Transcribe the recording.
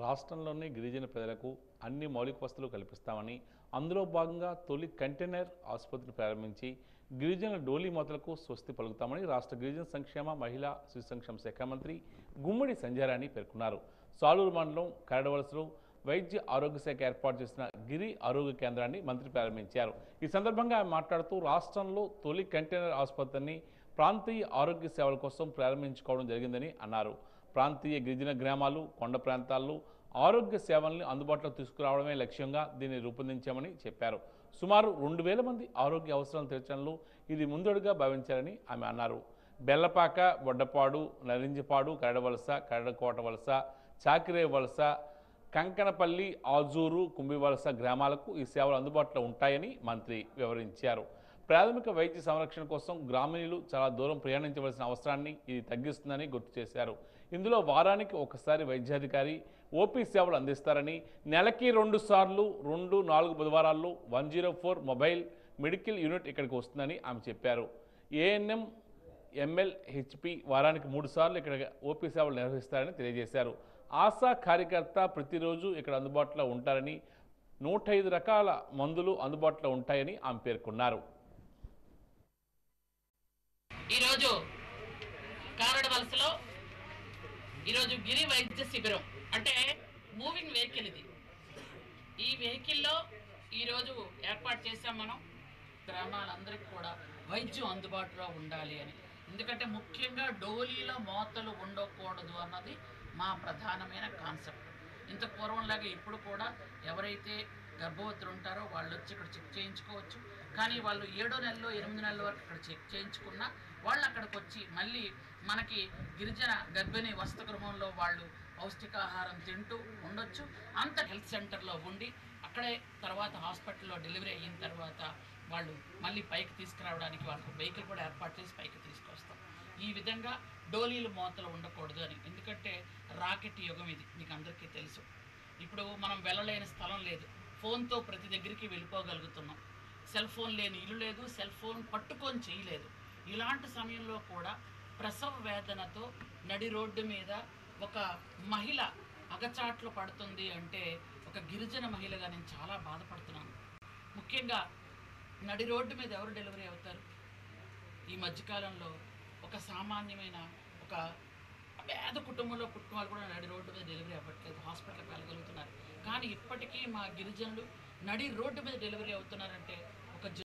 రాష్ట్రంలోని గిరిజన ప్రజలకు అన్ని మౌలిక వసతులు కల్పిస్తామని, అందులో భాగంగా తొలి కంటైనర్ ఆసుపత్రిని ప్రారంభించి గిరిజన డోలీ మొదలకు స్వస్తి పలుకుతామని రాష్ట్ర గిరిజన సంక్షేమ, మహిళా శిశు సంక్షేమ శాఖ మంత్రి గుమ్మడి సంధ్యారాణి పేర్కొన్నారు. సాలూరు మండలం కరడవలసలో వైద్య ఆరోగ్య శాఖ ఏర్పాటు చేసిన గిరి ఆరోగ్య కేంద్రాన్ని మంత్రి ప్రారంభించారు. ఈ సందర్భంగా ఆయన మాట్లాడుతూ రాష్ట్రంలో తొలి కంటైనర్ ఆసుపత్రిని ప్రాంతీయ ఆరోగ్య సేవల కోసం ప్రారంభించుకోవడం జరిగిందని అన్నారు. ప్రాంతీయ గిరిజన గ్రామాలు, కొండ ప్రాంతాల్లో ఆరోగ్య సేవల్ని అందుబాటులో తీసుకురావడమే లక్ష్యంగా దీన్ని రూపొందించామని చెప్పారు. సుమారు 2000 మంది ఆరోగ్య అవసరాలను తీర్చడంలో ఇది ముందడుగా భావించారని ఆమె అన్నారు. బెల్లపాక, బొడ్డపాడు, నరింజపాడు, కరడవలస, కరడకోట వలస, చాకిరే వలస, కంకనపల్లి, ఆజూరు, కుంభివలస గ్రామాలకు ఈ సేవలు అందుబాటులో ఉంటాయని మంత్రి వివరించారు. ప్రాథమిక వైద్య సంరక్షణ కోసం గ్రామీణులు చాలా దూరం ప్రయాణించవలసిన అవసరాన్ని ఇది తగ్గిస్తుందని గుర్తు చేశారు. ఇందులో వారానికి ఒకసారి వైద్యాధికారి ఓపీ సేవలు అందిస్తారని, నెలకి 2 సార్లు 2-4 బుధవారాల్లో 104 మొబైల్ మెడికల్ యూనిట్ ఇక్కడికి వస్తుందని ఆమె చెప్పారు. ఏఎన్ఎం, ఎంఎల్, హెచ్పి వారానికి 3 సార్లు ఇక్కడ ఓపీ సేవలు నిర్వహిస్తారని తెలియజేశారు. ఆశా కార్యకర్త ప్రతిరోజు ఇక్కడ అందుబాటులో ఉంటారని, 105 రకాల మందులు అందుబాటులో ఉంటాయని ఆమె పేర్కొన్నారు. ఈరోజు కారడవలసలో ఈరోజు గిరి వైద్య శిబిరం అంటే మూవింగ్ వెహికల్ ఇది. ఈ వెహికల్లో ఈరోజు ఏర్పాటు చేసాం మనం. గ్రామాలందరికీ కూడా వైద్యం అందుబాటులో ఉండాలి అని. ఎందుకంటే ముఖ్యంగా డోలీలో మోతలు ఉండకూడదు అన్నది మా ప్రధానమైన కాన్సెప్ట్. ఇంత పూర్వంలాగా ఇప్పుడు కూడా ఎవరైతే గర్భవతులు ఉంటారో వాళ్ళు వచ్చి ఇక్కడ చెక్ చేయించుకోవచ్చు. కానీ వాళ్ళు 7వ నెలలో 8 నెలల వరకు ఇక్కడ చెక్ చేయించుకున్నా వాళ్ళు అక్కడికి వచ్చి మళ్ళీ మనకి గిరిజన గర్భిణీ వసతి గృహంలో వాళ్ళు పౌష్టికాహారం తింటూ ఉండొచ్చు. అంత హెల్త్ సెంటర్లో ఉండి అక్కడే తర్వాత హాస్పిటల్లో డెలివరీ అయిన తర్వాత వాళ్ళు మళ్ళీ పైకి తీసుకురావడానికి వాళ్ళకు వెహికల్ కూడా ఏర్పాటు చేసి పైకి తీసుకొస్తాం. ఈ విధంగా డోలీలు మోతలు ఉండకూడదు అని. ఎందుకంటే రాకెట్ యుగం ఇది, మీకు అందరికీ తెలుసు. ఇప్పుడు మనం వెళ్ళలేని స్థలం లేదు, ఫోన్తో ప్రతి దగ్గరికి వెళ్ళిపోగలుగుతున్నాం. సెల్ ఫోన్ లేని ఇల్లు లేదు, సెల్ ఫోన్ పట్టుకొని చేయలేదు. ఇలాంటి సమయంలో కూడా ప్రసవ వేదనతో నడి రోడ్డు మీద ఒక మహిళ అగచాట్లు పడుతుంది అంటే ఒక గిరిజన మహిళగా నేను చాలా బాధపడుతున్నాను. ముఖ్యంగా నడి రోడ్డు మీద ఎవరు డెలివరీ అవుతారు? ఈ మధ్యకాలంలో ఒక సామాన్యమైన ఒక పేద కుటుంబంలో పుట్టిన వాళ్ళు కూడా నడి రోడ్డు మీద డెలివరీ అవ్వట్లేదు, హాస్పిటల్కి వెళ్ళగలుగుతున్నారు. కానీ ఇప్పటికీ మా గిరిజనులు నడి రోడ్డు మీద డెలివరీ అవుతున్నారంటే